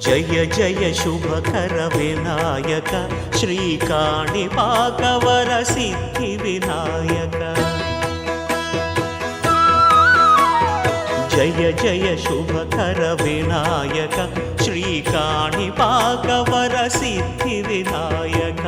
జయ జయ శుభకర వినాయక శ్రీకాణిపాకవర సిద్ధి వినాయక జయ జయ శుభకర వినాయక శ్రీకాణిపాకవర సిద్ధి వినాయక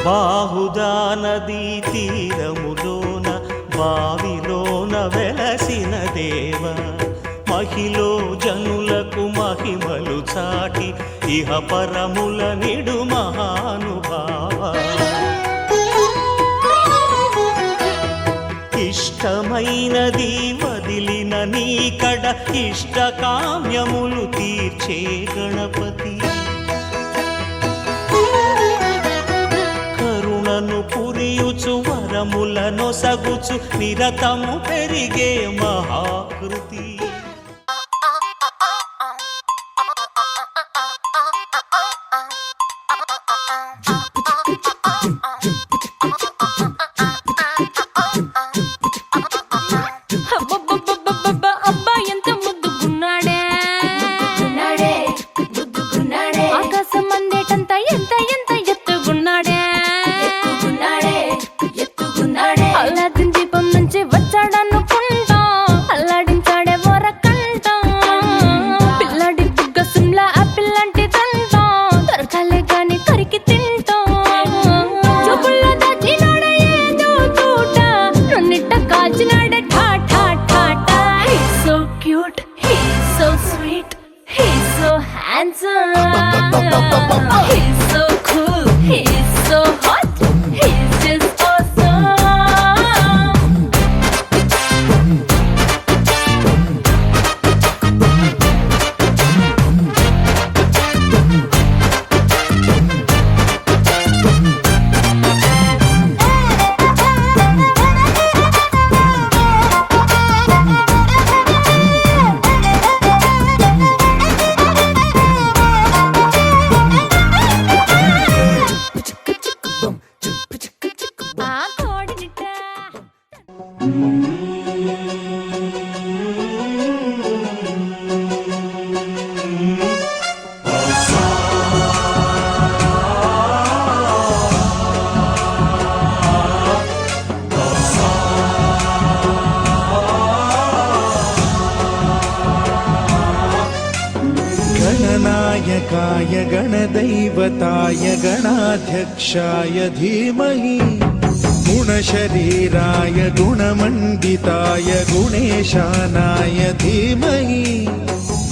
బాహుదా నదీ తీరములోన బావిలోన వెలసిన దేవ మహిలో జనులకు మహిమలు చాటి ఇహ పరముల నిడు మహానుభావ ఇష్టమైనది వదిలిన నీకడ ఇష్టకామ్యములు తీర్చే గణపతి పురియుచు వరములను సగుచు నిరతము పెరిగే మహాకృతి गणनायकाय गणदैवताय गणाध्यक्षाय धीमहि गुणशरीराय गुणमण्डिताय गुणेशानाय धीमहि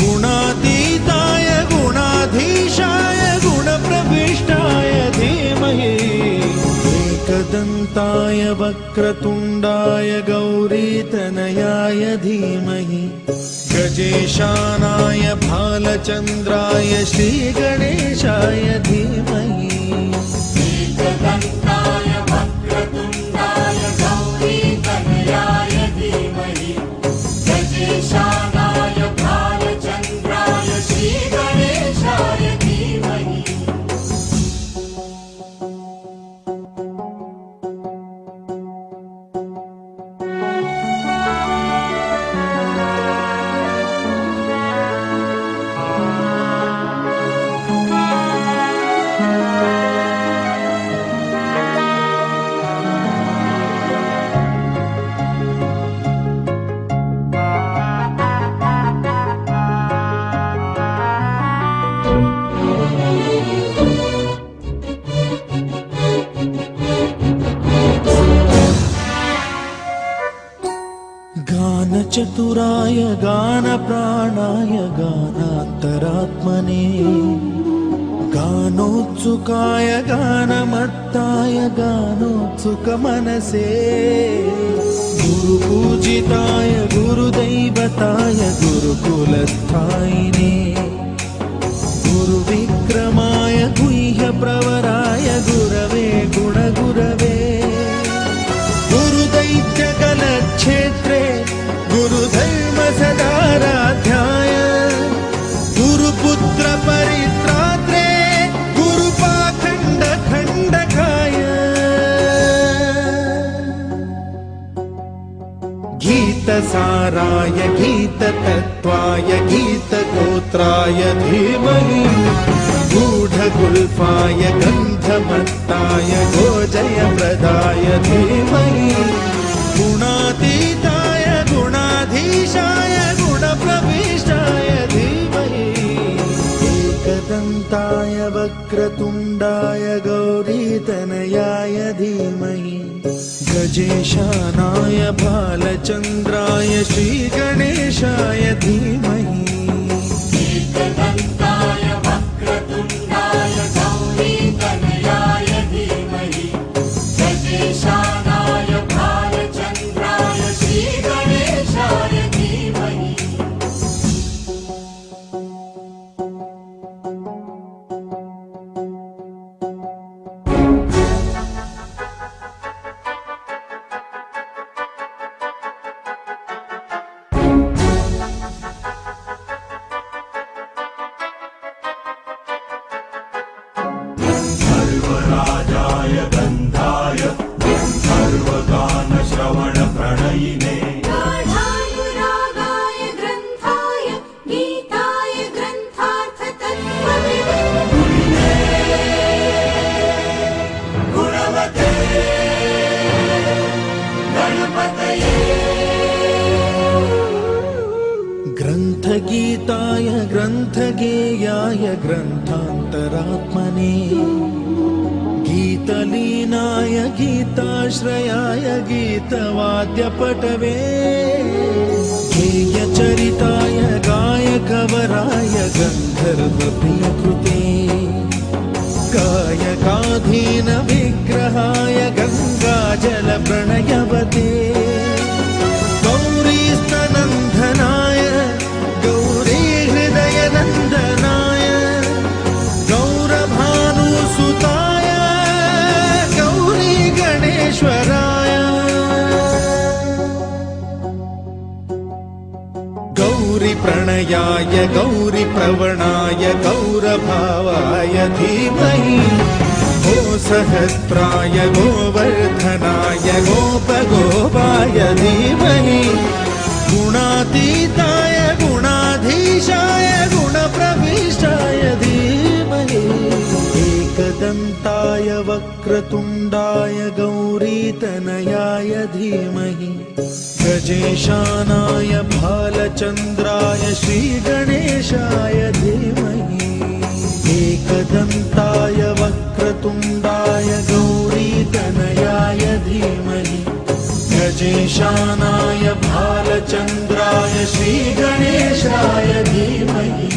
गुणातीताय गुणाधीशाय गुणप्रविष्टाय धीमहि एकदन्ताय वक्रतुण्डाय गौरीतनयाय धीमहि गजेशानाय भालचन्द्राय श्रीगणेशाय धीमहि एकदन्ताय वक्रतुण्डाय गौरीतनयाय धीमहि गजेशानाय भालचन्द्राय श्रीगणेशाय धीमहि चतुराय गानप्राणाय गानान्तरात्मने गानोत्सुकाय गानमत्ताय गानोत्सुकमनसे गुरुपूजिताय गुरुदैवताय गुरुकुलस्थायिने गुरुविक्रमाय गुह्यप्रवराय गुरवे गुणगुरवे गुरुदैत्यकलक्षेत्रे गुरुधर्मसदाराध्याय गुरुपुत्रपरित्रात्रे गुरुपाखण्डखण्डकाय गीतसाराय गीततत्त्वाय गीतगोत्राय धीमहि गूढगुल्फाय गन्धमत्ताय गोजयप्रदाय धीमहि गुणातीताय गुणाधीशाय गुणप्रविष्टाय धीमहि एकदन्ताय वक्रतुण्डाय गौरीतनयाय धीमहि गजेशानाय बालचन्द्राय श्रीगणेशाय धीमहि एकदन्ताय वक्रतुण्डाय गौरीतनयाय धीमहि गजेशानाय भालचन्द्राय श्रीगणेशाय धीमहि सर्वराजाय गन्धाय सर्वगानश्रवणप्रणयिने गाढानुरागाय ग्रन्थाय गीताय ग्रन्थार्थतत्त्वविदे गुणवते गणपतये ग्रन्थगीताय ग्रन्थगेयाय ग्रन्थान्तरात्मने गीतलीनाय गीताश्रयाय गीतवाद्यपटवे गेयचरिताय गायकवराय गन्धर्वप्रियकृते गायकाधीनविग्रहाय गङ्गाजलप्रणयवते गौरीस्तनन्दनाय गौरीहृदयनन्दनाय गौरभानुसुताय गौरीगणेश्वराय गौरीप्रणयाय गौरीप्रवणाय गौरभावाय धीमहि गोसहस्राय गोवर्धनाय गोपगोपाय धीमहि गुणातीताय गुणाधीशाय गुणप्रविष्टाय धीमहि एकदन्ताय वक्रतुण्डाय गौरीतनयाय धीमहि गजेशानाय भालचन्द्राय श्रीगणेशाय धीमहि एकदन्ताय वक्रतुण्डाय गौरीतनयाय धीमहि गजेशानाय भालचन्द्राय श्रीगणेशाय धीमहि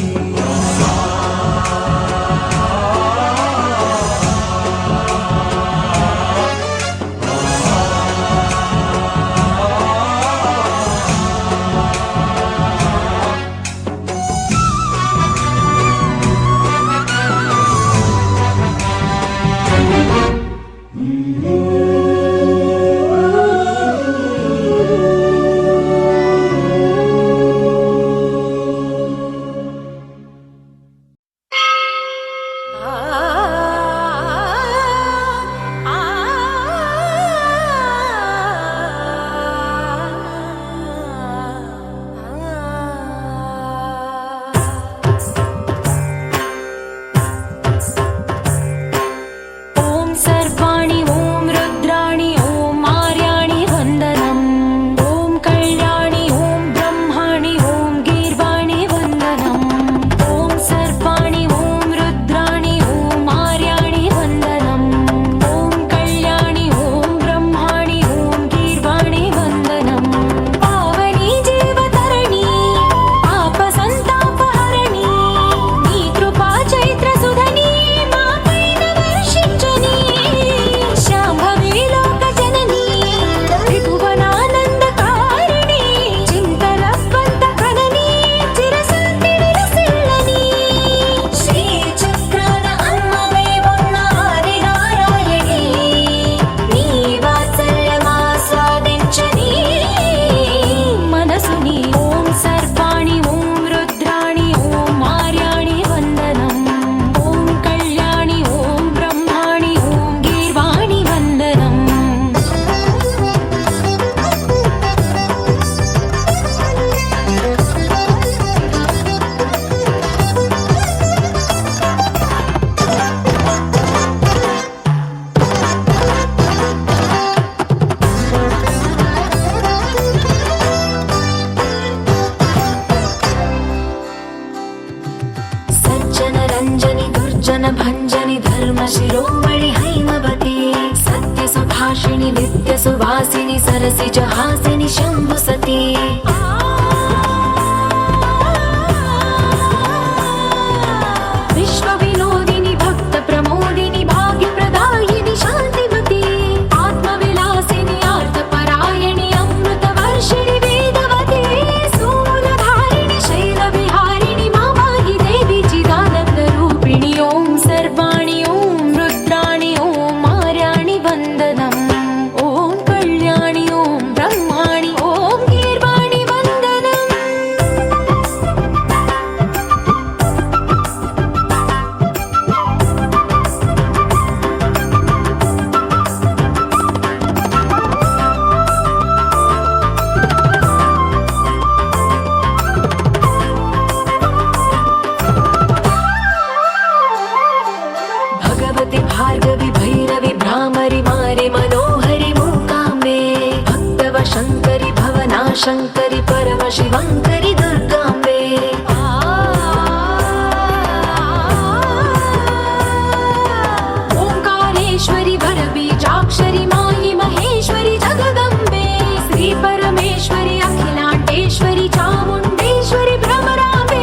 भञ्जनि धर्म शिरोमणि हैमवती सत्य सुभाषिणि नित्य सुवासिनि सरसि जहासिनि शम्भुसती विश्व विनोदिनि भक्त प्रमोदिनि भाग्य प्रदायिनि शान्तिमती आत्मविलासिनि आर्तपरायणि अमृत वर्षिणि वेदवती सूलधारिणि शैलविहारिणि मामाहि देवी चिदानन्द रूपिणि ॐ सर्वाणि ॐ रुद्राणि ॐ मार्याणि वन्दनम् ॐ कल्याणि ॐ ब्रह्माणि ॐ गीर्वाणि वन्दनम् भगवति भार्गवि भैरवि भ्रामरि मारे मनोहरि मूकाम्बे भक्तव शङ्करि भवना शङ्करि परम शिवङ्करि दुर्गाम्बे ओङ्कारेश्वरि वरबीजाक्षरि मायि महेश्वरि जगदम्बे श्री परमेश्वरि अखिलाण्डेश्वरि चामुण्डेश्वरि भ्रमराम्बे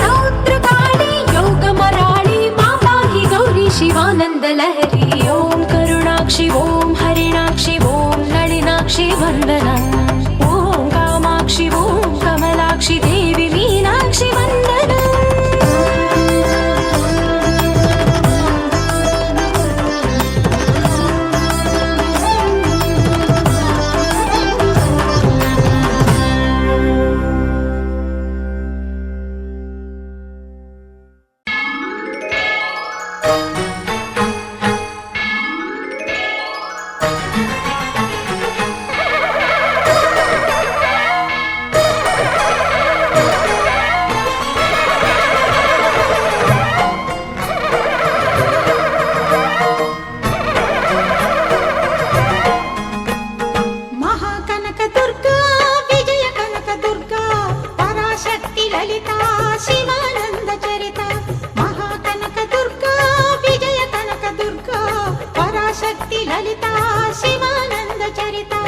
रौद्रकाळि योगमराळि माताहि गौरी शिवानन्दलहरी ॐ करुणाक्षि ॐ हरिणाक्षि ॐ नളിनाक्षि वन्दनम् ॐ कामाक्षि ॐ कमलाक्षि देवी मीनाक्षि वन्दनम् महाकनकदुर्गा विजय कनकदुर्गा पराशक्ति ललिता शिवानंद चरिता महाकनकदुर्गा विजय कनकदुर्गा पराशक्ति ललिता शिवानंद चरिता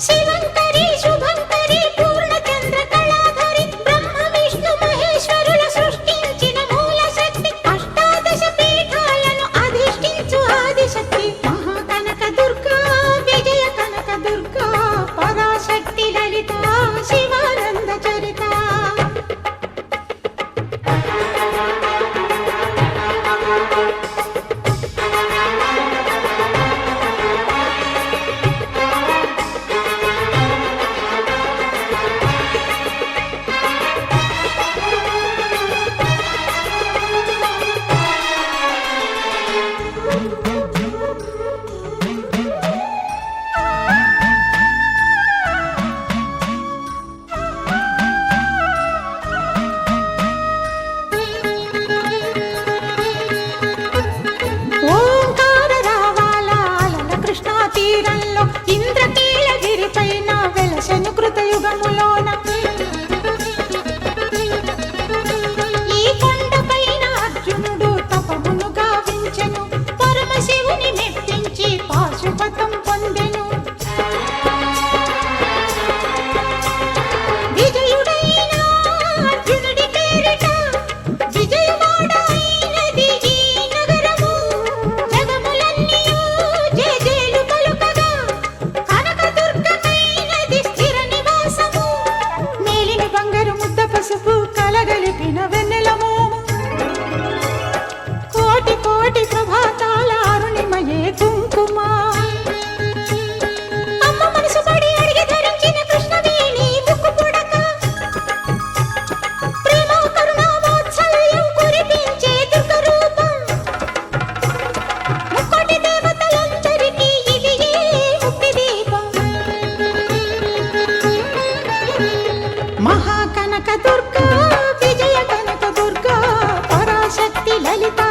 शिवंकरी शुभंकरी पूर्णचंद्र कళాధరి ब्रह्म विष्णु महेश्वरुల సృష్టించిన మూల శక్తి అష్టాదశ పీఠాలను అధిష్ఠించు ఆదిశక్తి महाकनकदुर्गा विजय कनकदुर्गा पराशक्ति ललिता शिवानंद चरिता ఓంకార రావాల అలల కృష్ణా తీరంలో ఇంద్రకీలగిరి పైన వెలసెను కృతయుగములోన ఈ కొండపైన అర్జునుడు తపమును గావించెను పరమశివుని మెప్పించి పాశుపతం పొందెను విజయుడైన అర్జునుడి పేరిట విజయవాడ అయినది ఈ నగరము జగములన్నీయు జేజేలు పలుకగా కనకదుర్గమైనది స్థిర నివాసము మేలిమి బంగారు ముద్ద పసుపు కలగలిపిన వెన్నెల మోము కోటి కోటి ప్రభాతాల అరుణిమయే కుంకుమ అమ్మ మనసు పడి అడిగి ధరించిన కృష్ణవేణి ముక్కు పుడక ప్రేమ కరుణ వాత్సల్యం కురిపించే దుర్గ రూపం ముక్కోటి దేవతలందరికీ ఇది ముక్తి దీపం महाकनकदुर्गा विजय कनकदुर्गा पराशक्ति ललिता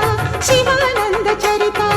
शिवानंद चरिता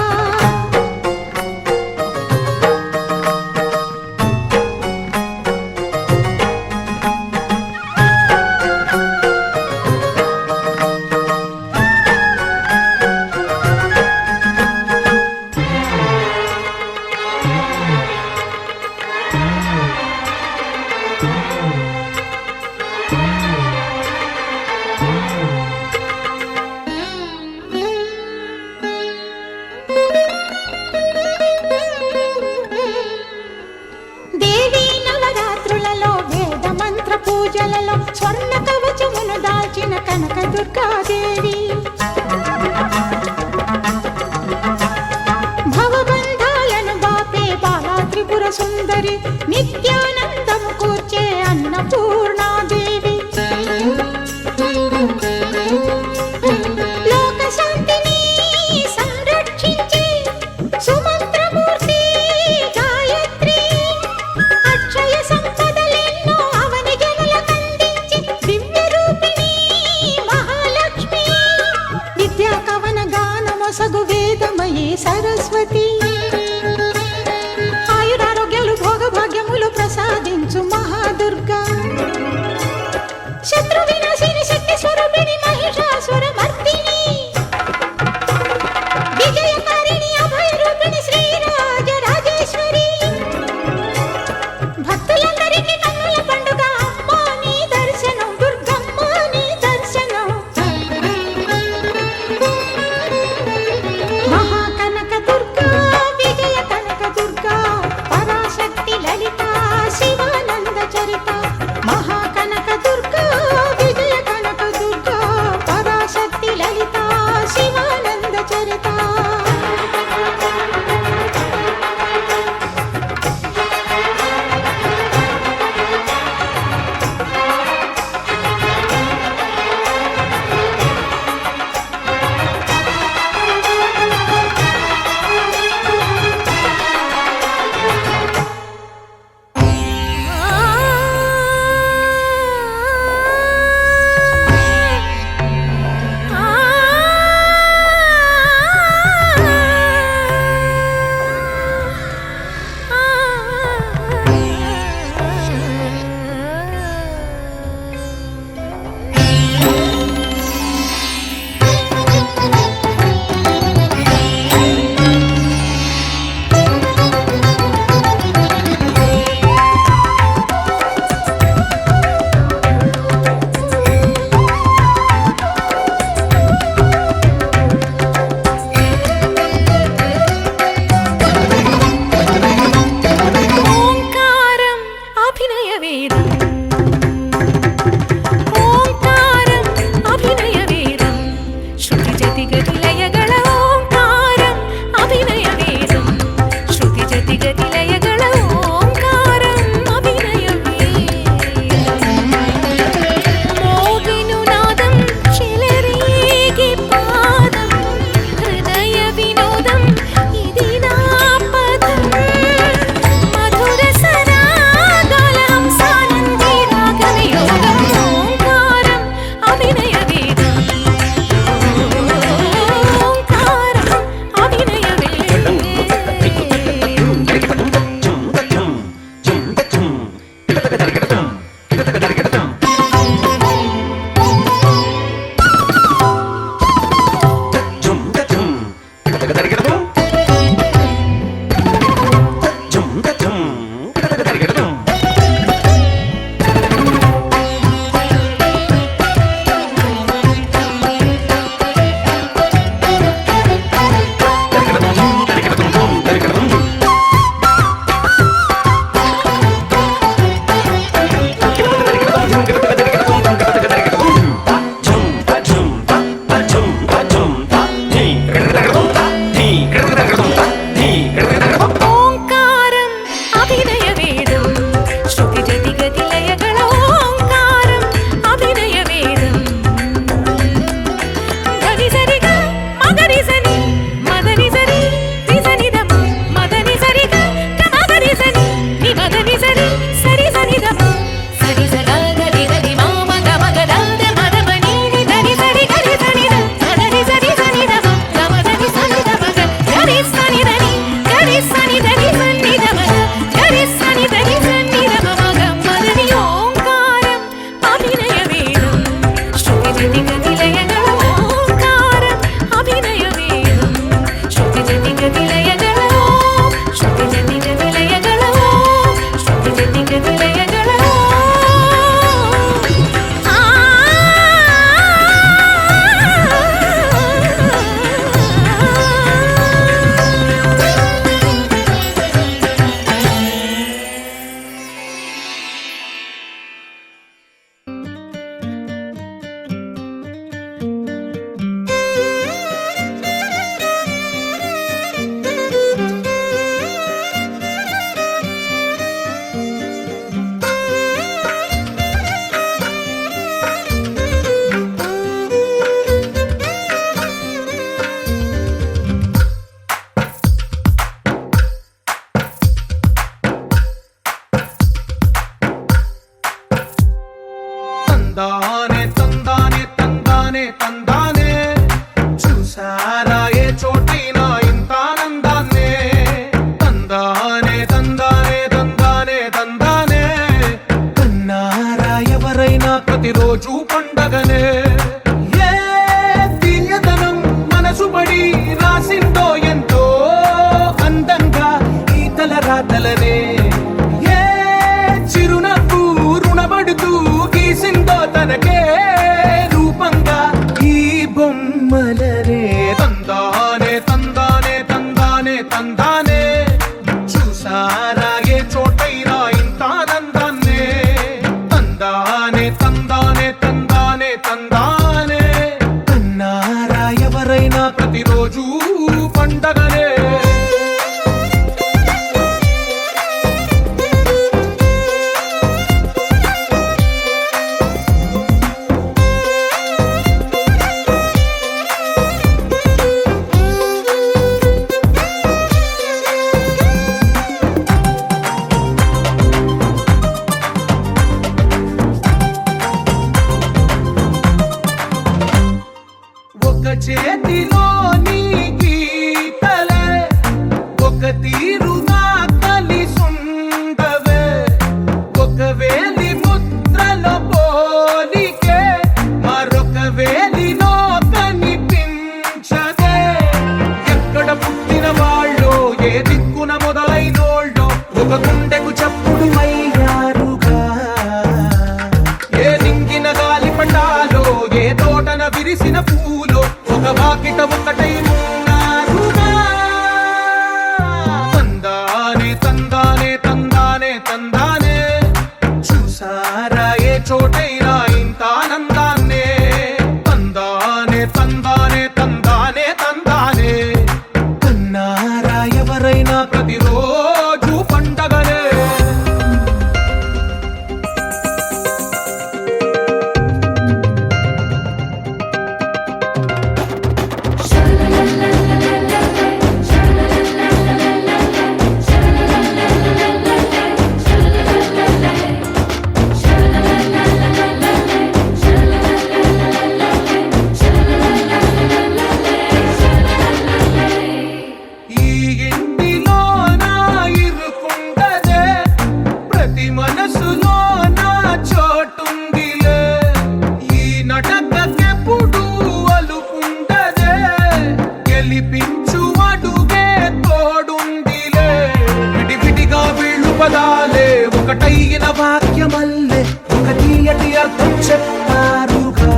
పూజలలో స్వర్ణ కవచమును దాల్చిన కనక దుర్గాదేవి భవబంధాలను బాపే బాలా త్రిపుర సుందరి నిత్యానందము కూర్చే అన్నపూర్ణాదేవి లోక శాంతిని సంరక్షించే సుమంత్రమూర్తి గాయత్రి అక్షయ సంపదలెన్నో అవని జనులకందించి దివ్య రూపిణి మహాలక్ష్మి విద్యా కవన గానమొసగు వేదమయీ సరస్వతి ఆయురారోగ్యాలు భోగభాగ్య తందానే తందానే తందానే తందానే చూసారా ఏ చోటైనా ఇంత ఆనందాన్నే తందానే తందానే తందానే తందానే కన్నారా ఎవరైనా ప్రతిరోజు పండగనే ఏ తీయదనం మనసు పడి రాసిందో ఎంతో అందంగా ఈ తల రాతలనే ఏ చిరునవ్వు రుణపడుతూ గీసిందో తనకే రూపంగా ఈ బొమ్మలనే తందానే తందానే తందానే తందానే చూసారా ఏ చోటైనా ఇంత ఆనందాన్నే తందానే తందానే తందానే తందానే కన్నారా ఎవరైనా ప్రతిరోజు పండగనే ఒక చేతిలో నీ గీతలే ఒక తీరుగా కలిసుండవే ఒక వేలి ముద్రల పోలికే మరొక వేలిలో కనిపించదే ఎక్కడ పుట్టిన వాళ్ళో ఏ దిక్కున మొదలైనోళ్ళో ఒక గుండెకు చప్పుడు అయ్యారుగా ఏ దింగిన గాలి పటాలో ఏ తోటన విరిసిన పూలో ఒక వాకిట ఒకటై ఉన్నారుగా తందానే తందానే తందానే తందానే చూసారా ఏ చోటైనా ఇంత ఆనందాన్నే తందానే తందానే తందానే తందానే కన్నారా ఎవరైనా ప్రతిరోజు పండగనే ఈ ఇంటిలో నా ఇరుకుండదే ప్రతి మనసులో నా చోటుందిలే ఈ నటకెప్పుడు అలుకుండదే గెలిపించు అడుగే తోడుందిలే విడివిడిగా వీళ్ళు పదాలే ఒకటైన వాక్యమల్లే ఒక తీయటి అర్థం చెప్పారుగా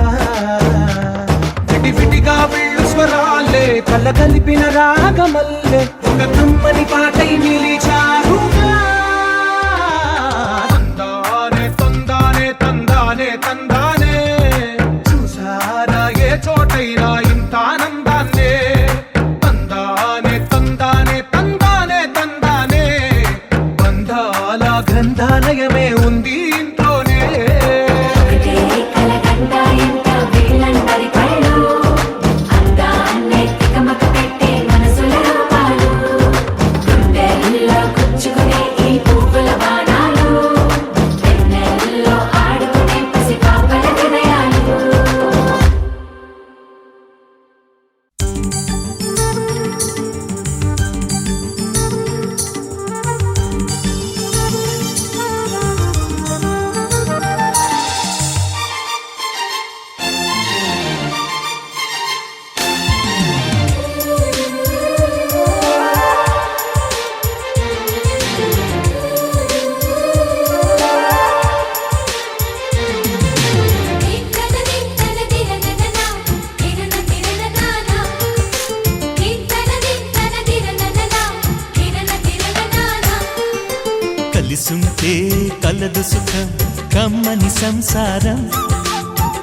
విడివిడిగా వీళ్ళు స్వరాలే కలగలిపిన రాగమల్లే ఒక కమ్మని పాటై నిలిచారుగా తందానే తందానే తందానే తందానే చూసారా ఏ చోటైనా ఇంత ఆనందాన్నే తందానే తందానే తందానే తందానే బంధాల గ్రంథాలయమే ఉంది ఇంట్లోనే ఒకటే కలగంట ఇంట వీళ్ళందరి కళ్ళు అందాన్నే తికమక పెట్టే మనసుల రూపాలు గుండెల్లో గుచ్చుకునే ఈ పువ్వుల బాణాలు వెన్నెల్లో ఆడుకునే పసిపాపల హృదయాలు కలిసుంటే కలదు సుఖం కమ్మని సంసారం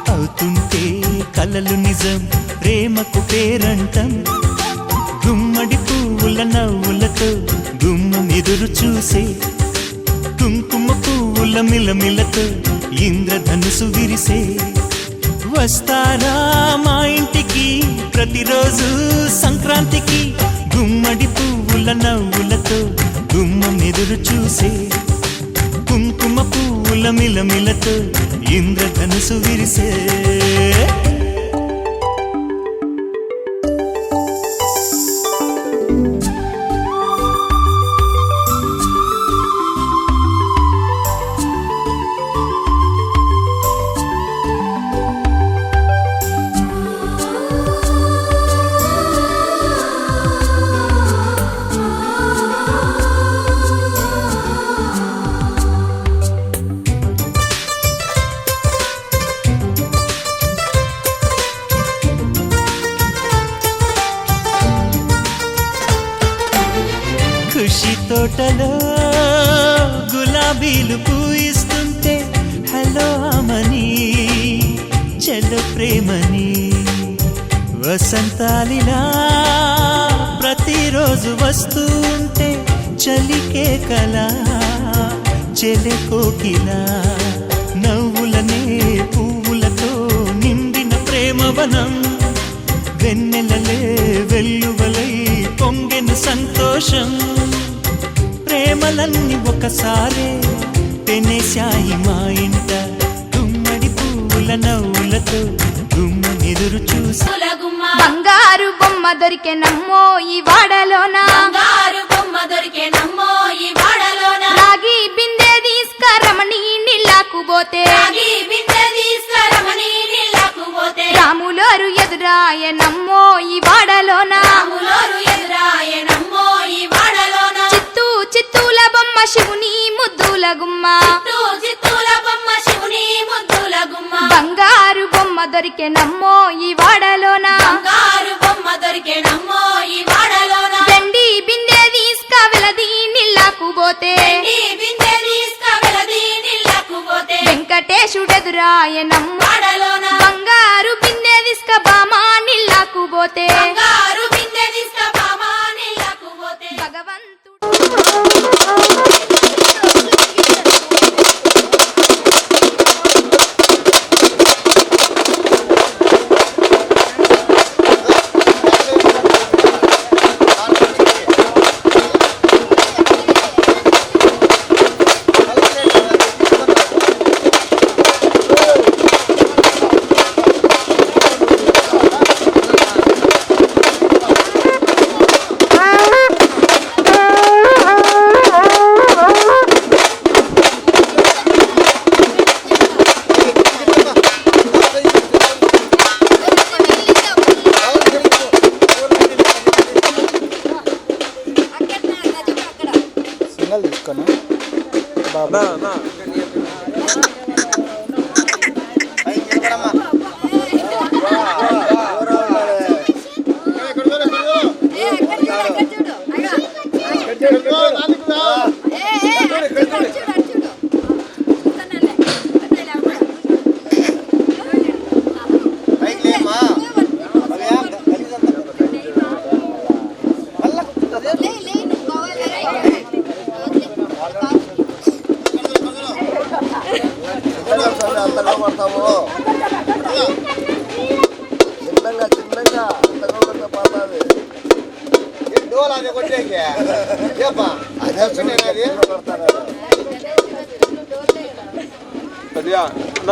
అవుతుంటే కలలు నిజం ప్రేమకు పేరంటం గుమ్మడి పువ్వుల నవ్వులతో గుమ్మం ఎదురు చూసే కుంకుమ పువ్వుల మిలమిలతో ఇంద్రధనుసు విరిసే వస్తారా మా ఇంటికి ప్రతిరోజు సంక్రాంతికి గుమ్మడి పువ్వుల నవ్వులతో గుమ్మం ఎదురు చూసే కుంకుమ పువ్వుల పువ్వుల మిలమిలతో ఇంద్రధనుసు విరిసే ఖుషి తోటలో గులాబీలు పూయిస్తుంటే హలో అమని చెల్లు ప్రేమని వసంతాలిలా ప్రతిరోజు వస్తూ ఉంటే చలికే కలా చెలె కోకిలా నవ్వులనే పువ్వులతో నిండిన ప్రేమవనం వెన్నెలలే వెల్లువలై పొంగెను సంతోషం ప్రేమలన్నీ ఒకసారే పెనేశాయి మా ఇంట గుమ్మడి పువ్వుల నవ్వులతో గుమ్మనెదురు చూసి బంగారు బొమ్మ దొరికెనమ్మో ఈ వాడలోన బంగారు బొమ్మ దొరికెనమ్మో ఈ వాడలోన రాగి బిందె తీసుకరమణి నీళ్ళకు పోతే రాగి బిందె తీసుకరమణి నీళ్ళకు పోతే రాములోరు ఎదురాయనమ్మో ఈ వాడలోన రాములోరు ఎదురాయనమ్మో ఈ వాడలోన చిత్తూల బొమ్మ శివుని ముద్దుల గుమ్మ చిత్తూల బొమ్మ శివుని ముద్దుల గుమ్మ బంగారు బొమ్మ దొరికెనమ్మో ఈ వాడలోన బంగారు బొమ్మ దొరికెనమ్మో ఈ వాడలోన వెండి బిందె తీసుకవెలది నీళ్ళకు పోతే బిందె తీసుకవెలది నీళ్ళకు పోతే వెంకటేశుడెదురాయనమ్మ వాడలోన బంగారు బిందె తీసుక బామా నీళ్ళకు పోతే బంగారు బిందె తీసుకబామా నీళ్ళకు పోతే భగవంతుడు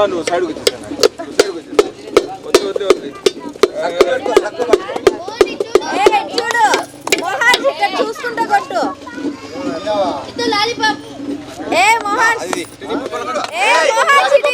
నువ్వు సైడ్కి వచ్చేసాను వద్దు చూసుకుంటా కొట్టు ఏ మోహన్ ఏ మోహన్ చిటి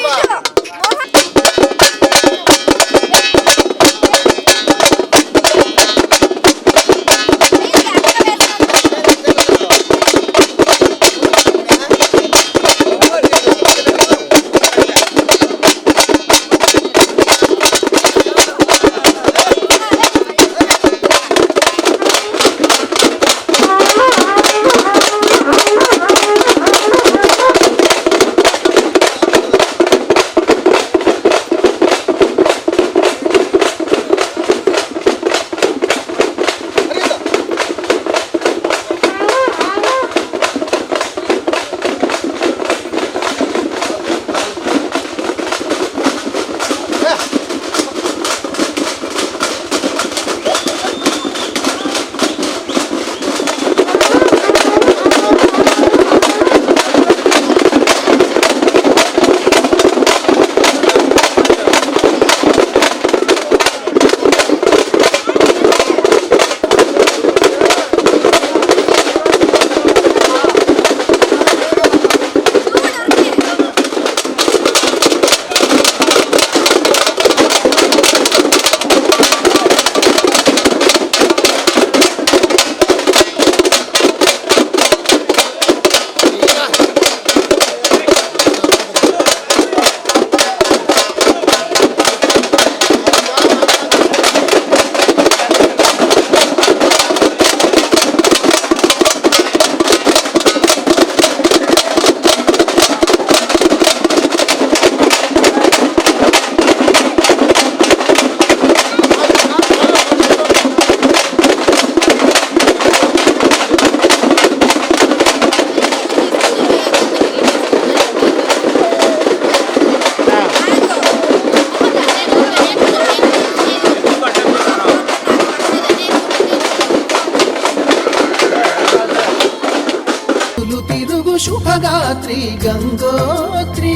శుభగాత్రి గంగోత్రి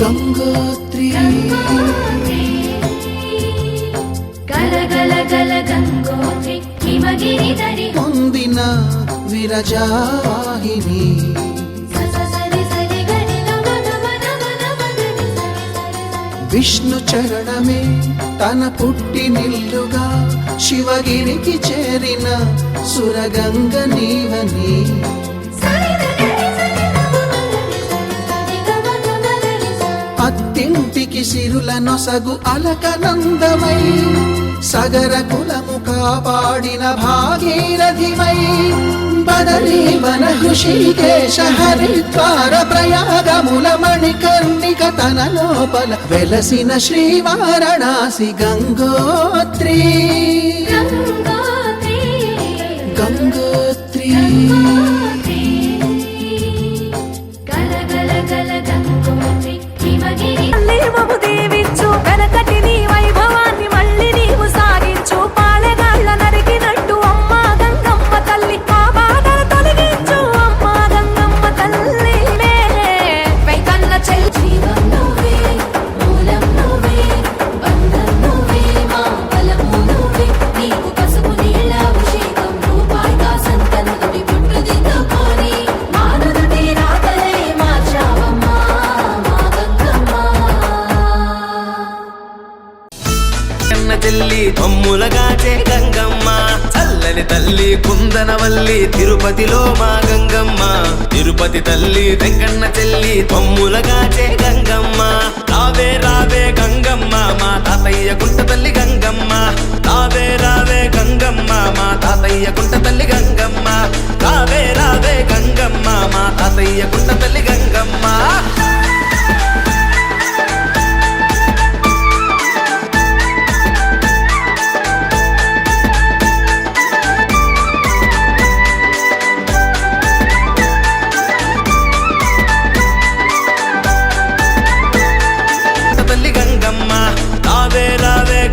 గంగోత్రి గల గల గల గంగోత్రి హిమగిరి ధరి పొందిన విరజాహిని విష్ణు చరణమే తన పుట్టినిల్లుగా శివగిరికి చేరిన సురగంగ నీవని అత్తింటికి సిరుల నొసగు అలకనందమై సగర కులము కాపాడిన భాగీరథివై బదరీ వన హృషికేశ హరిద్వార ప్రయాగముల మణికర్ణిక తన లోపల వెలసిన శ్రీవారణాసి గంగోత్రి గంగోత్రి మము దీవించు వెనకటి నీ వైభవాన్ని మళ్ళీ నీవు సాగించు పాలెగాళ్ళ నరికినట్టు అమ్మా గంగమ్మ తల్లి మా బాధల తొలగించు అమ్మా గంగమ్మ తల్లి వెంకన్న చెల్లి జీవం నువ్వే మూలం నువ్వే బంధం నువ్వే మా బలము నువ్వే నీకు పసుపు నీళ్ళ అభిషేకం రూపాయిగా సంతను తుడి పుట్టు దిద్దుకొని మానదుడి రాతలే మార్చావమ్మా మా గంగమ్మ చెల్లి తమ్ములగాచే గంగమ్మ చల్లని తల్లి కుందనవల్లి తిరుపతిలో మా గంగమ్మ తిరుపతి తల్లి వెంకన్న చెల్లి తమ్ములగాచే గంగమ్మ రావే రావే గంగమ్మ మా తాతయ్య కుంట తల్లి గంగమ్మ రావే రావే గంగమ్మ మా తాతయ్య కుంట తల్లి గంగమ్మ రావే రావే గంగమ్మ మా తాతయ్య కుంట తల్లి గంగమ్మ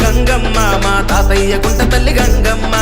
గంగమ్మ మా తాతయ్య కుంట తల్లి గంగమ్మ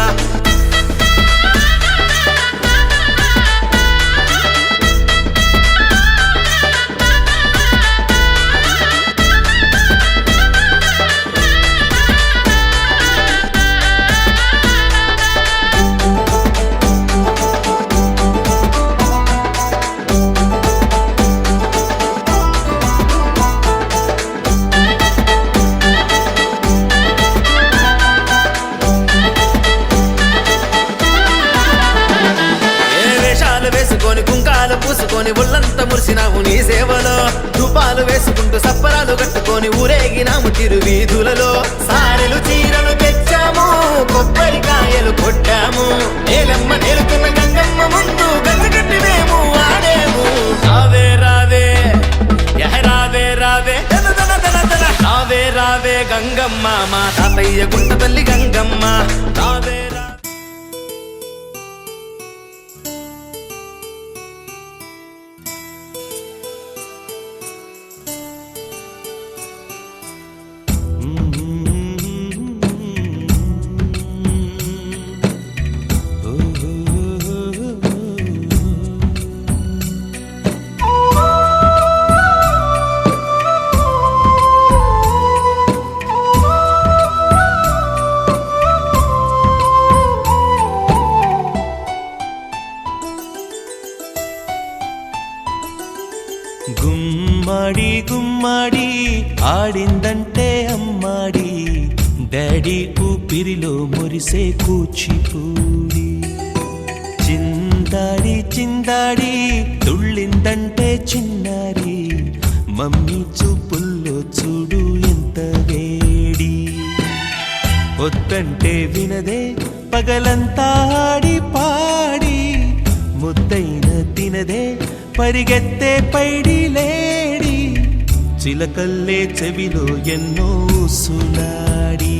పూసుకొని ఒళ్ళంత మురిసినాము నీ సేవలో ధూపాలు వేసుకుంటూ సప్పరాలు కట్టుకొని ఊరేగినాము తిరువీధులలో సారెలు చీరలు తెచ్చాము కొబ్బరికాయలు కొట్టాము నేలమ్మ నేలుకున్న గంగమ్మ ముందు గంగగట్టి మేము ఆడేము రావే రావే రావే రావే రావే రావే గంగమ్మ మా తాతయ్య కుంట తల్లి గంగమ్మ రావే గుమ్మడి గుమ్మడి ఆడిందంటే అమ్మాడి డాడీ ఊపిరిలో మురిసే కూచిపూడి చిందాడి చిందాడి తుళ్ళిందంటే చిన్నారి మమ్మీ చూపుల్లో చూడు ఎంత వేడి వద్దంటే వినదే పగలంతా ఆడి పాడి ముద్దైన తినదే పరిగెత్తే పైడి లేడి చిలకల్లే చెవిలో ఎన్నో సులాడి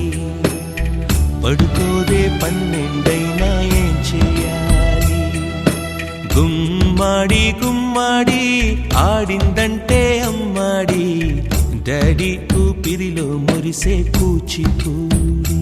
పడుకోదే పన్నెండైనా ఏం చేయాలి గుమ్మాడి గుమ్మాడి ఆడిందంటే అమ్మాడి డాడీ ఊపిరిలో మురిసే కూచిపూడి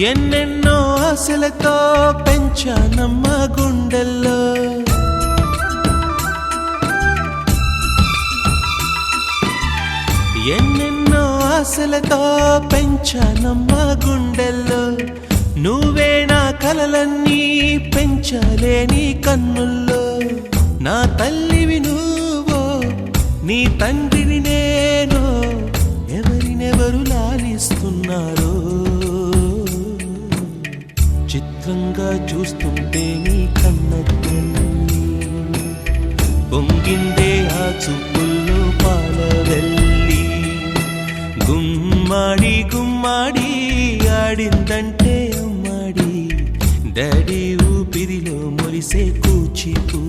ఎన్నెన్నో ఆశలతో పెంచానమ్మ గుండెల్లో, ఎన్నెన్నో ఆశలతో పెంచానమ్మ గుండెల్లో, నువ్వే నా కలలన్నీ పెంచాలే నీ కన్నుల్లో. నా తల్లివి నువ్వో నీ తండ్రిని నేను, ఎవరినెవరు లాలిస్తున్నారో చిత్రంగా చూస్తుంటే నీ కన్న తల్లి పొంగిందే ఆ చూపుల్లో పాలవెల్లి. గుమ్మాడి గుమ్మాడి ఆడిందంటే అమ్మాడి, డాడీ ఊపిరిలో మురిసే కూచిపూడి.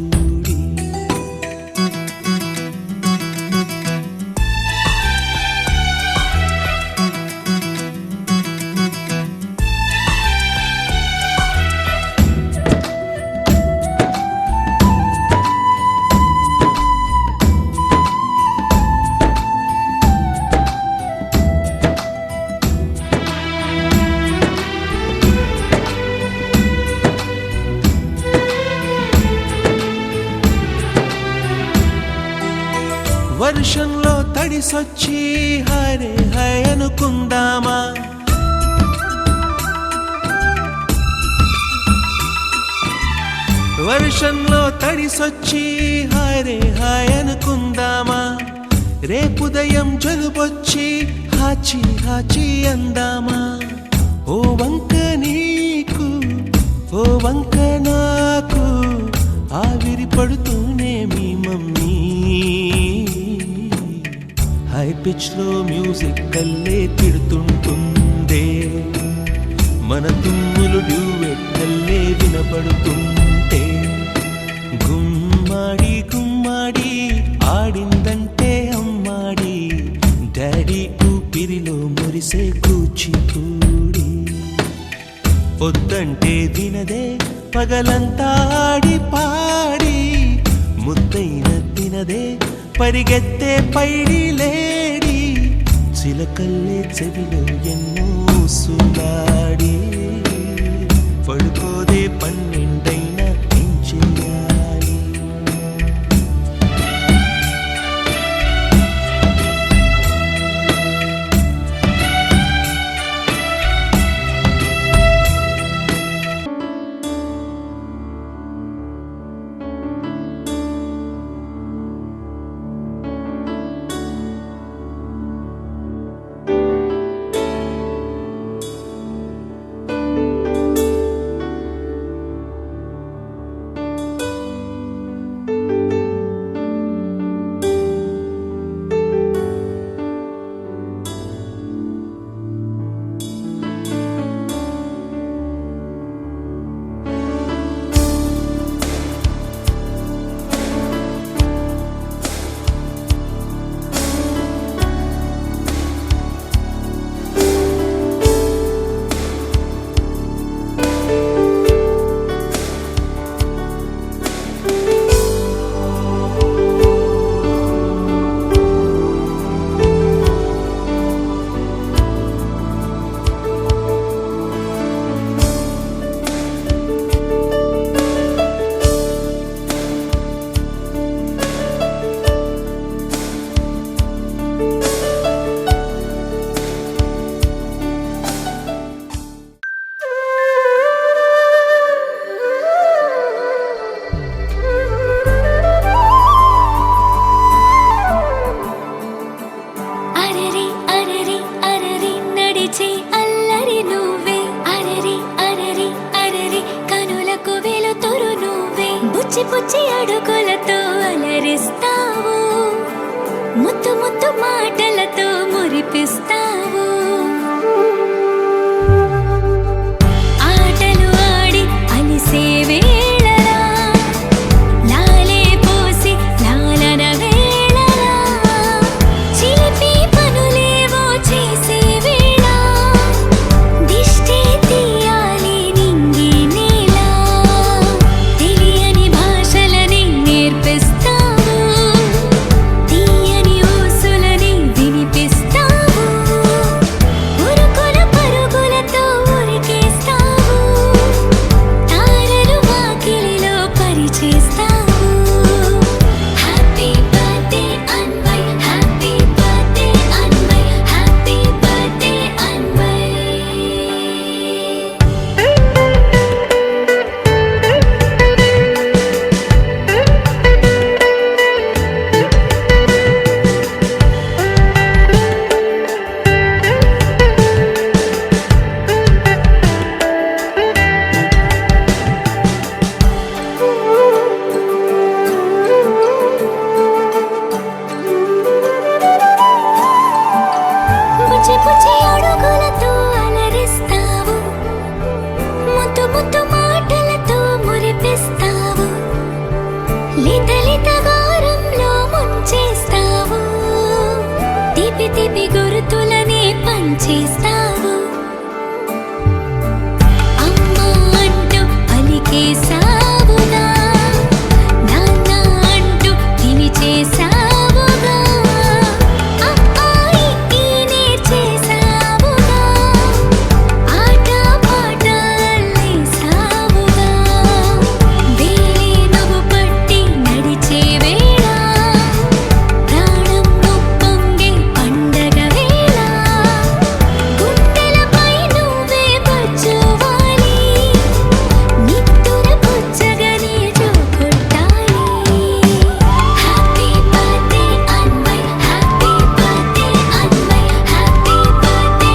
వర్షంలో తడిసొచ్చి హరే హై అనుకుందామా, వర్షంలో తడిసొచ్చి హరే హై అనుకుందామా. రేపుదయం జలుబొచ్చి హాచి హాచి అందామా. ఓ వంక నీకు ఓ వంక నాకు ఆవిరి పడుతూనే మీ మమ్మీ, హై పిచ్ లో మ్యూజిక్ కల్లే తిడుతుంటుందే, మన తుమ్ములు డ్యూయెట్ కల్లే వినపడుతుంటే. గుమ్మాడి గుమ్మాడి ఆడిందంటే అమ్మాడి, డాడీ ఊపిరిలో మురిసే కూచిపూడి. పొద్దంటే వినదే పగలంతా ఆడి పాడి, ముద్దైన తినదే పరిగెత్తే పైడి లేడి, చిలకల్లే చెవిలో ఎన్నో సులాడి. పడుకోదే పన్నెండైనా ఏం చెయ్యాలి. పుచ్చి పుచ్చి అడుగులతో అలరిస్తావు, ముత్తు ముత్తు మాటలతో మురిపిస్తావు. ఆటలు ఆడి అలిసే వేళలా, లాలే పోసి లాలన వేళలా, చిలిపి పనులేవో చేసే వేళ, దిష్టి తీయాలి నింగి నేల, తెలియని భాషలని నేర్పిస్తావు, తీయని ఊసులని వినిపిస్తావు. చేసావుగా అమ్మాయి నేర్చేసావుగా ఆట పాటల్ని సావుగా వేలే నువ్వు పట్టి నడిచే వేళ ప్రాణం ఉప్పొంగే పండగ వేళ గుండెలపై నువ్వే పచ్చువాలి నిత్తుర పుచ్చగని జోకొట్టాలి happy birthday Anvay happy birthday Anvay happy birthday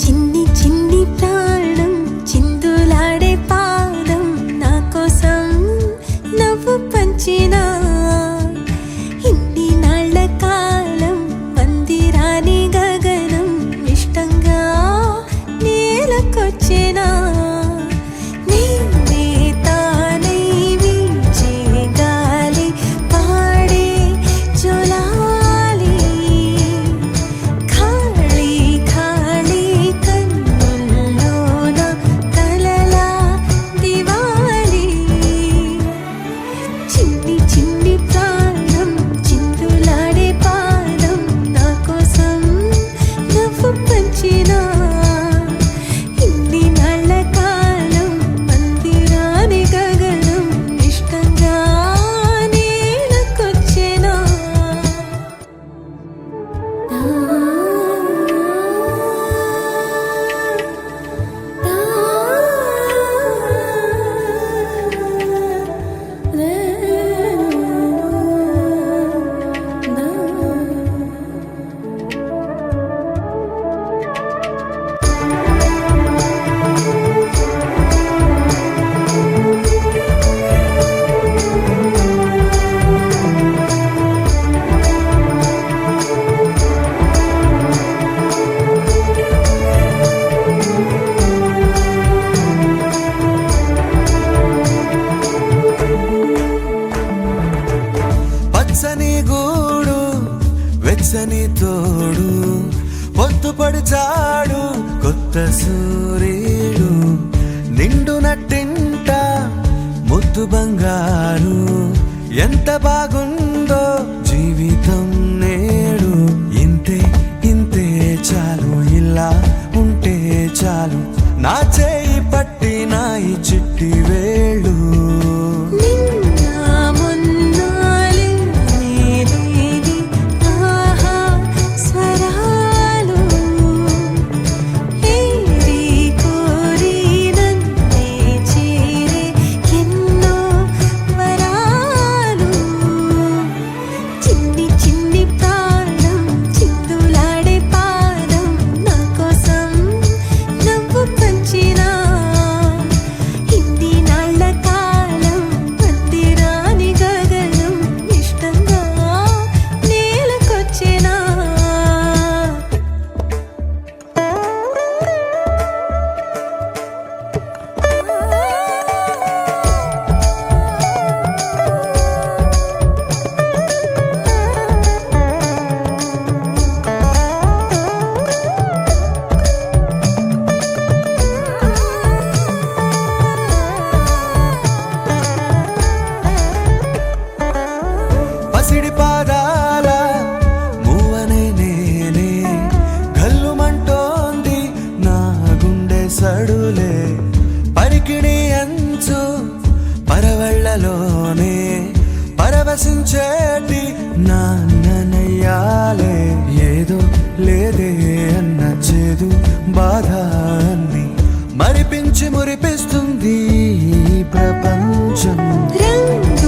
చిన్ని చిన్ని ప్రాణం చిందులాడే పాదం నా కోసం నవ్వు పంచినా ఇన్ని నాళ్ళ కాలం మందిరాని గగనం ఇష్టంగా నేలకొచ్చినా నేనే తానై వీచే గాలి పాడే జోలాలి ఖాళీ ఖాళీ కన్నుల్లోన కలలా దివాలి చిన్ని చిన్ని ప్రాణం చిందులాడే పాదం నా కోసం నవ్వు పంచినా ఇన్ని నాళ్ళ కాలం మందిరాని గగనం ఇష్టంగా నేలకొచ్చినా పచ్చని గూడు వెచ్చని తోడు పొద్దుపడి చాడు కొత్త సూర్యుడు నిండు నట్టింట ముద్దు బంగారు ఎంత బాగుందో జీవితం నేడు ఇంతే ఇంతే చాలు ఇలా ఉంటే చాలు నా చేయి పట్టి నా ఈ చిట్టి వేళ్ళు నిన్న మొన్నాలి నేరేది ఆహా స్వరాలు ఏరి కోరి నన్నే చేరే ఎన్నో వరాలు చిన్ని చిన్ని ప్రాణం చిందులాడే పాదం నా కోసం నవ్వు పంచినా ఇన్ని నాళ్ళ కాలం మందిరాని గగనం ఇష్టంగా నేలకొచ్చినా పసిడి పాదాల మూవనే నేనే గల్లుమంటోంది నా గుండె సడులే పరికిణి అంచు పరవళ్ళలోనే పరవశించేటి నాన్ననయ్యాలే ఏదో లేదే అన్న చేదు బాధ అన్ని మరిపించి మురిపిస్తుంది ఈ ప్రపంచం రంగు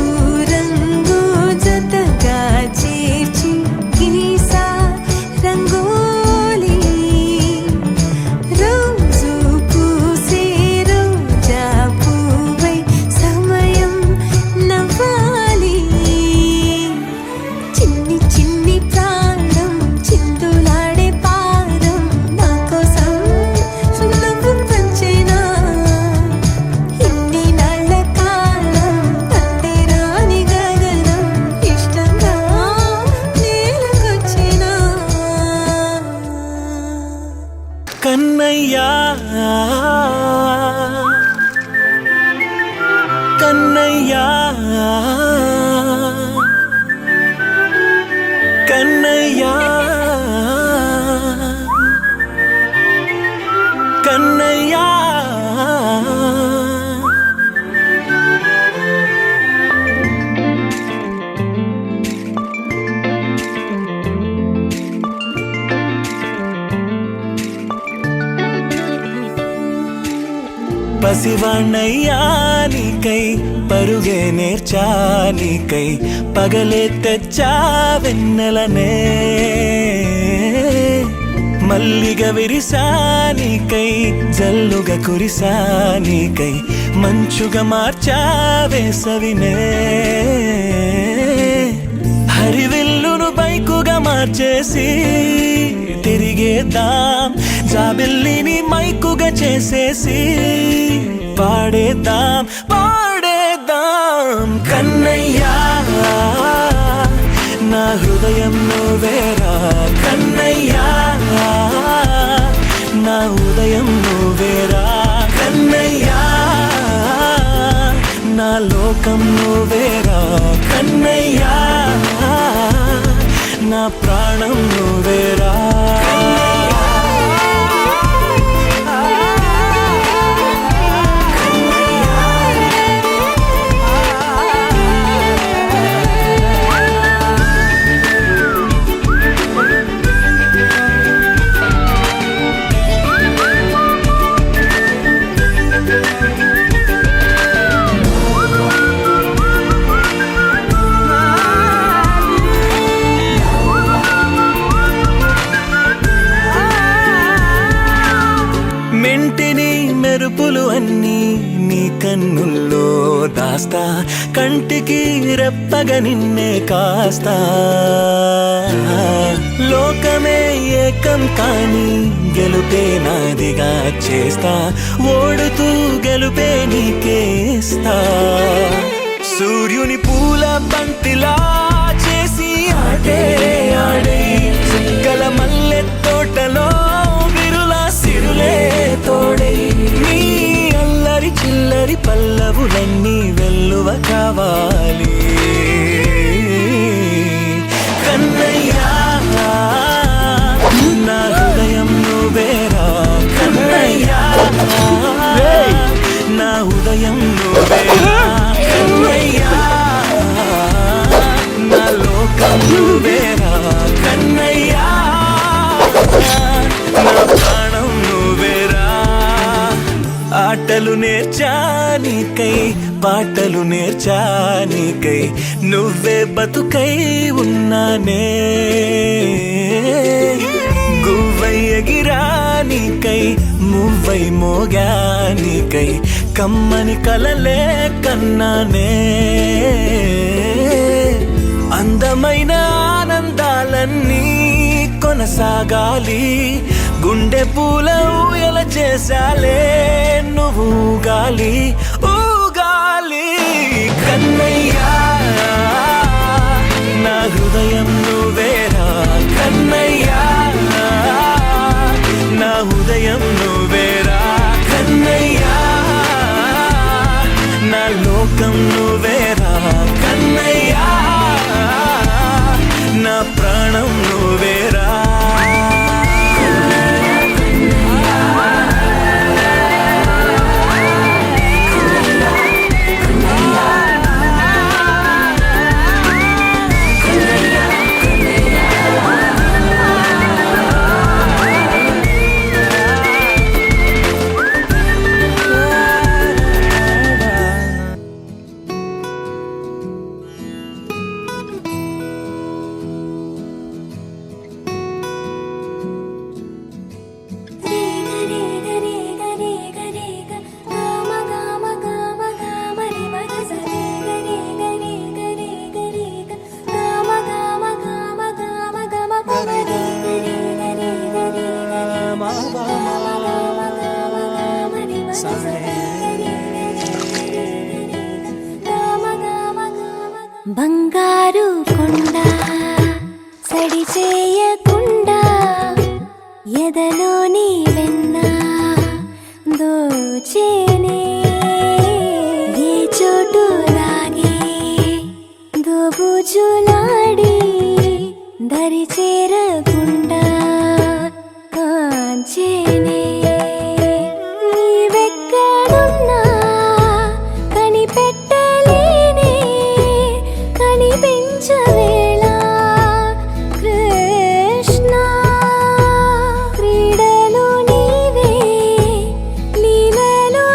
పసివాణ్ణయ్యా నీకై పరుగే నేర్చా నీకై పగలే తెచ్చా వెన్నెలనే మల్లిగ విరిసా నీకై జల్లుగా కురిసా నీకై మంచుగా మార్చా వేసవినే హరివిల్లును బైకుగా మార్చేసి తిరిగేద్దాం జాబిల్లిని మైకుగా చేసేసి పాడేద్దాం కన్నయ్యా నా హృదయం నువ్వేరా కన్నయ్యా నా ఉదయం నువ్వేరా కన్నయ్యా నా లోకం నువ్వేరా కన్నయ్యా నా ప్రాణం నువ్వేరా మెంటిని మెరుపులు అన్నీ నీ కన్నుల్లో దాస్తా కంటికి రెప్పగా నిన్నే కాస్తా లోకమే ఏకం కాని గెలుపే నాదిగా చేస్తా ఓడుతూ గెలుపే నీకేస్తా సూర్యుని పూల బంతిలా చేసి ఆడే ఆడే చుక్కల మల్లె తోటలో సిరులే తోడై నీ అల్లరి చిల్లరి పల్లవులన్నీ వెల్లువ కావాలి కన్నయ్యా నా హృదయం నువ్వేరా కన్నయ్యా నా ఉదయం నువ్వేరా కన్నయ్యా నా లోకం నువ్వేరా కన్నయ్యా నా ప్రాణం నువ్వేరా ఆటలు నేర్చానికై పాటలు నేర్చానికై నువ్వే బతుకై ఉన్నానే గువ్వై ఎగిరానికై మువ్వై మోగానికై కమ్మని కలలే కన్నానే అందమైన ఆనందాలన్నీ కొనసాగాలి గుండె పూల ఊయల చేసాలే నువ్వు ఊగాలి ఊగాలి కన్నయ్యా నా హృదయం నువ్వేరా కన్నయ్యా నా ఉదయం నువ్వేరా కన్నయ్యా నా లోకం నువ్వేరా కన్నయ్యా నా ప్రాణం నువ్వేరా బంగారు కొండ సడి చేయకుండా ఎదలోని వెన్న దోచేనే ఏ చోటు లాగే దోబుజులాడి దరి చేరకుండా కాంచేనే నీవెక్కడున్నా కనిపెట్టలేనే కనిపించవేళ కృష్ణ క్రీడలు నీవే లీలలు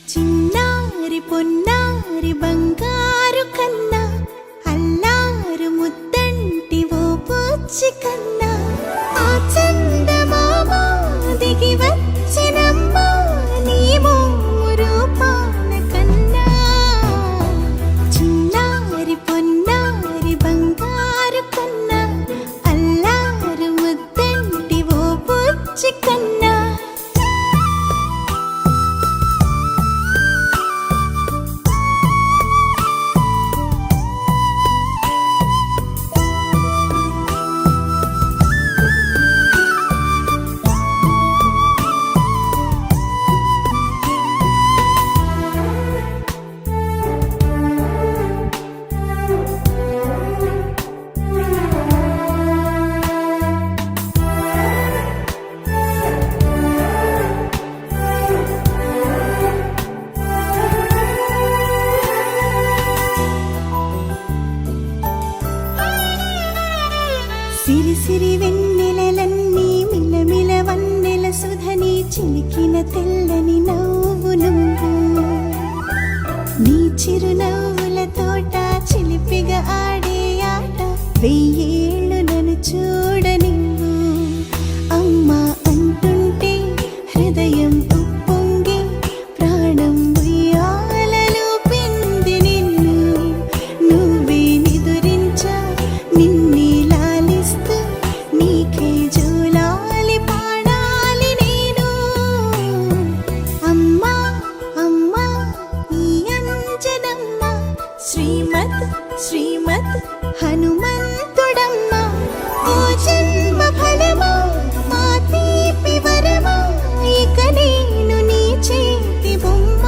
చిన్నారి పొన్నారి బంగారు కన్నా అల్లారు ముద్దంటి ఓ పుచ్చి కన్నా ఆ చందమామ దిగి వచ్చినమ్మ నీ మోము రూపాన కన్నా చిన్నారి పొన్నారి బంగారు కన్నా అల్లారు ముద్దంటి ఓ పుచ్చి కన్నా సిరి సిరి వెన్నెలలన్నీ మిలమిల వన్నెల సుధని చిలికిన తెల్లని నవ్వు నువ్వు నీ చిరునవ్వుల తోట చిలిపిగా ఆడే ఆట వెయ్యేళ్ళు నన్ను చూడ నువ్వు అమ్మా అంటుంటే హృదయం ఉప్పొంగి ప్రాణం ఉయ్యాలలో పిండి నిన్ను నువ్వే నిదురించా నిన్నే లాలిస్తూ నీకే జోలాలి పాడాలి నేను అమ్మా అమ్మా ఈ అంజనమ్మ శ్రీమత్ శ్రీమత్ హనుమంతుడమ్మ ఓ జన్మ ఫలమా మా తీపి వరమా ఇక నేను నీ చేతి బొమ్మ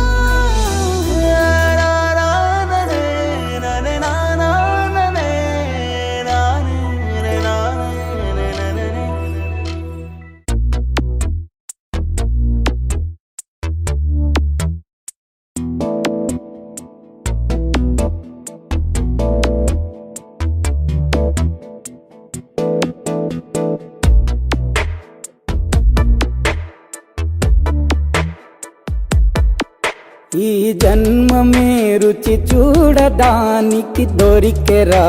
ఈ జన్మమే రుచి చూడడానికి దొరికెరా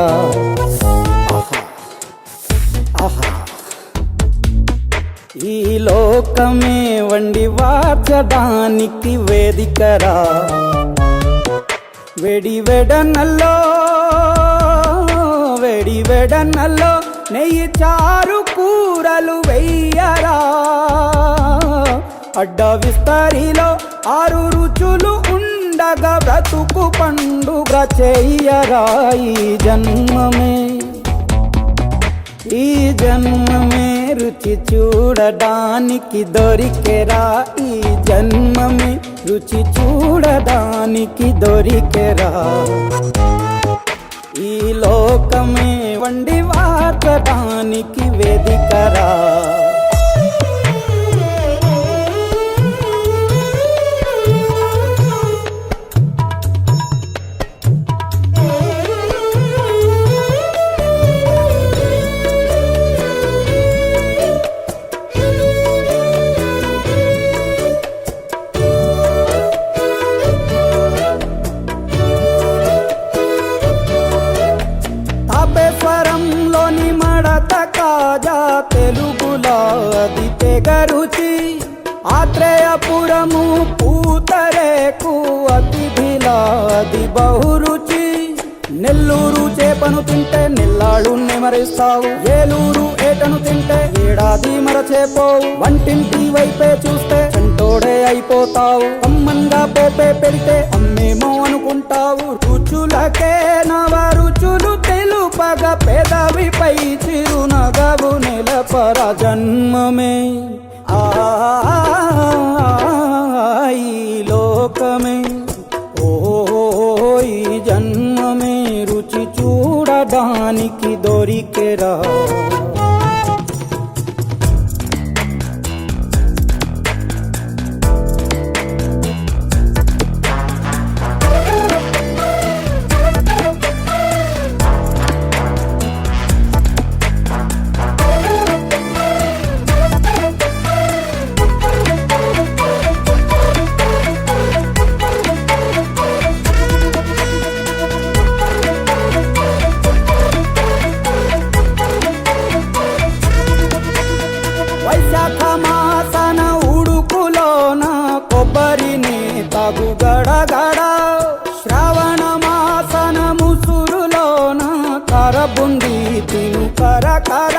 ఆహా ఆహా ఈ లోకమే వండి వార్చడానికి వేదికరా వెడి వెడనల్లో నెయ్యి చారు కూరలు వెయ్యరా అడ్డ విస్తరిలో 6 రుచులు ఉండగా బ్రతుకు పండుగ చెయ్యరా ఈ జన్మమే రుచి చూడడానికి దొరికెరా ఈ జన్మమే రుచి చూడడానికి దొరికెరా ఈ లోకమే వండి వార్చడానికి వేదికరా అమృత కాజా తెలుగులో అది తెగ రుచి ఆత్రేయపురము పూతరేకు అతిథిలా అది బహురుచి నెల్లూరు చేపను తింటే నెల్లాళ్ళు నెమరిస్తావు ఏలూరు ఏటను తింటే ఏడాది మరచేపోవు వంటింటి వైపే చూస్తే చంటోడే అయిపోతావు అమ్మంగా పోపే పెడితే అమ్మేమో అనుకుంటావు రుచులకే నవ రుచులు తెలుపగ పెదవిపై చిరునగవు నెలపర జన్మమే ఈ లోకమే ఈ జన్మమే రుచి చూడడానికి దొరికెరా వైశాఖ మాసన ఉడుకులోన కొబ్బరిని తాగు గడగడ శ్రావణ మాసన ముసురులోన కరబుంది తిను కరకర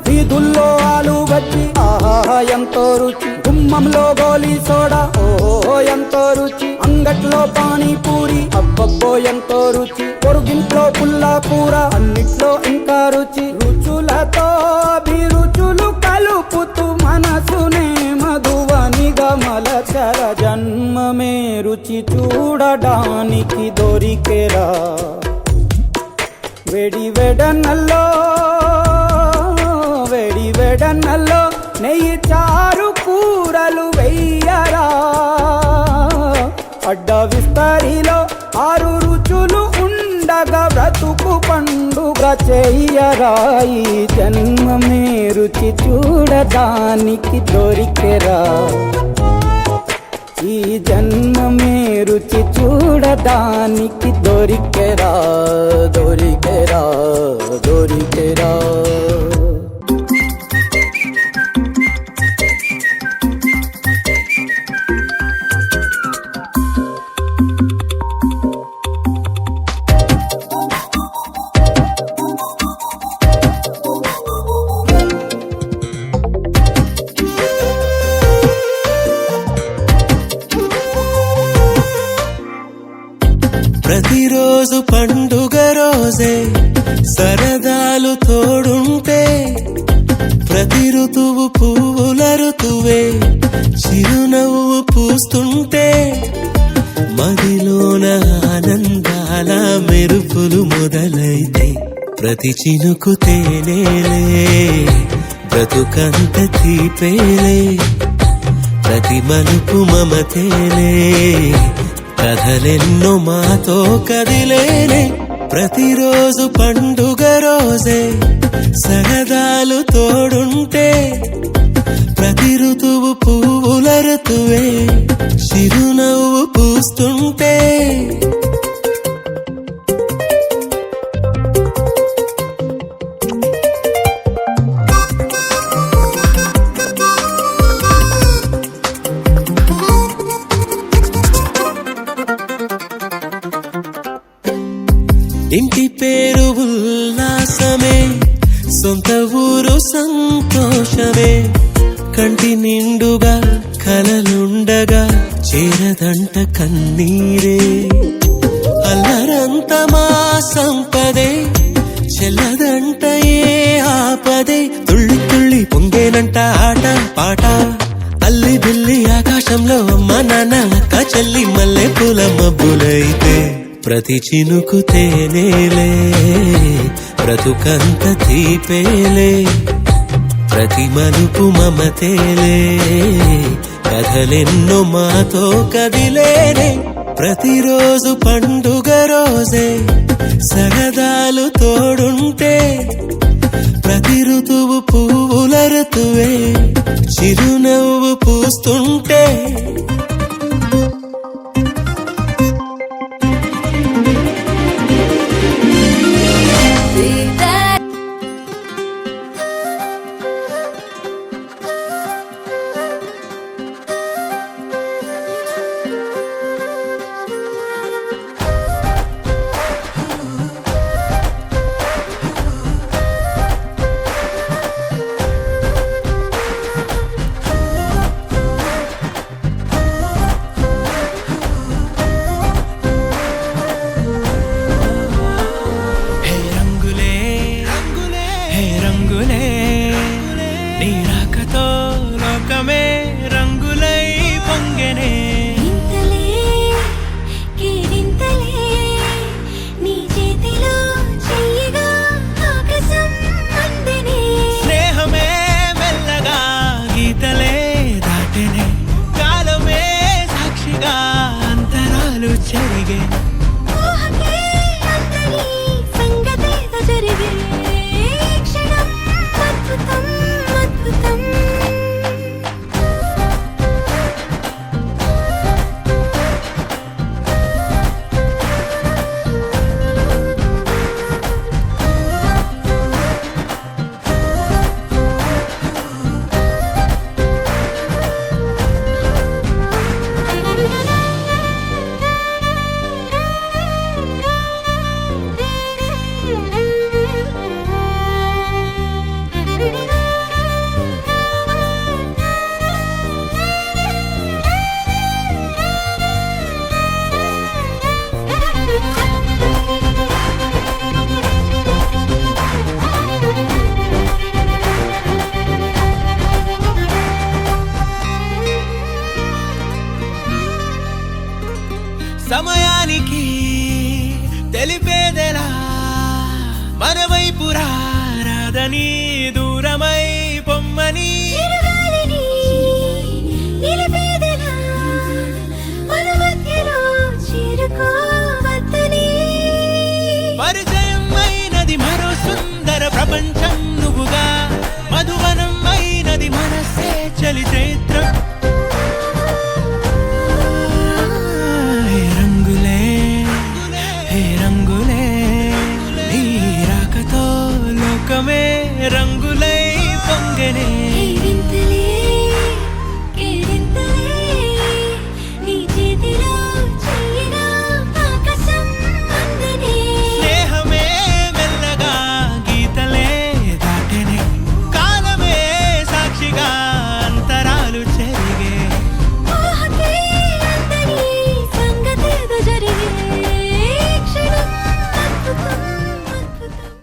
వీధుల్లో ఆలు వచ్చి ఆహా ఎంతో రుచి గుమ్మంలో గోలీ సోడా ఓహో ఎంతో రుచి అంగట్లో పానీపూరి అబ్బబ్బో ఎంతో రుచి పొరుగింట్లో పుల్లా కూర అన్నిట్లో ఇంకా రుచి రుచులతో అభిరుచులు కలుపుతూ మనసునే మధువనిగా మలచర జన్మమే రుచి చూడడానికి దొరికెరా వేడి వెడనల్లో నెయ్యి చారు కూరలు వెయ్యరా అడ్డ విస్తరిలో 6 రుచులు ఉండగా బ్రతుకు పండుగ చెయ్యరా ఈ జన్మమే రుచి చూడడానికి దొరికెరా ఈ జన్మమే రుచి చూడడానికి దొరికెరా దొరికెరా దొరికెరా ప్రతిరోజు పండుగ రోజే సరదాలు తోడుంటే ప్రతి ఋతువు పువ్వుల ఋతువే చిరునవ్వు పూస్తుంటే మదిలోన ఆనందాల మెరుపులు మొదలైతే ప్రతి చినుకు తేనేలే బ్రతుకంత తీపేలే ప్రతి మలుపు మమతేలే కథలెన్నో మాతో కదిలేనే ప్రతిరోజు పండుగ రోజే సరదాలు తోడుంటే ప్రతి ఋతువు పువ్వుల ఋతువే చిరునవ్వు పూస్తుంటే ఇంటి పేరు ఉల్లాసమే సొంత ఊరు సంతోషమే కంటి నిండుగా కలలుండగా చేరదంట కన్నీరే అల్లరంత మా సంపదే చెల్లదంట ఏ ఆపదే తుళ్ళి తుళ్ళి పొంగేనంట ఆట పాట అల్లి బిల్లి ఆకాశంలో అమ్మ నాన్న అక్క చెల్లి మల్లె పూల మబ్బులైతే ప్రతి చినుకు తేనేలే బ్రతుకంత తీపేలే ప్రతి మలుపు మమతేలే కథలెన్నో మాతో కదిలేనే ప్రతిరోజు పండుగ రోజే సరదాలు తోడుంటే ప్రతి ఋతువు పువ్వుల ఋతువే చిరునవ్వు పూస్తుంటే చేరని దూరమై పొమ్మని పరిచయం అయినది మరో సుందర ప్రపంచ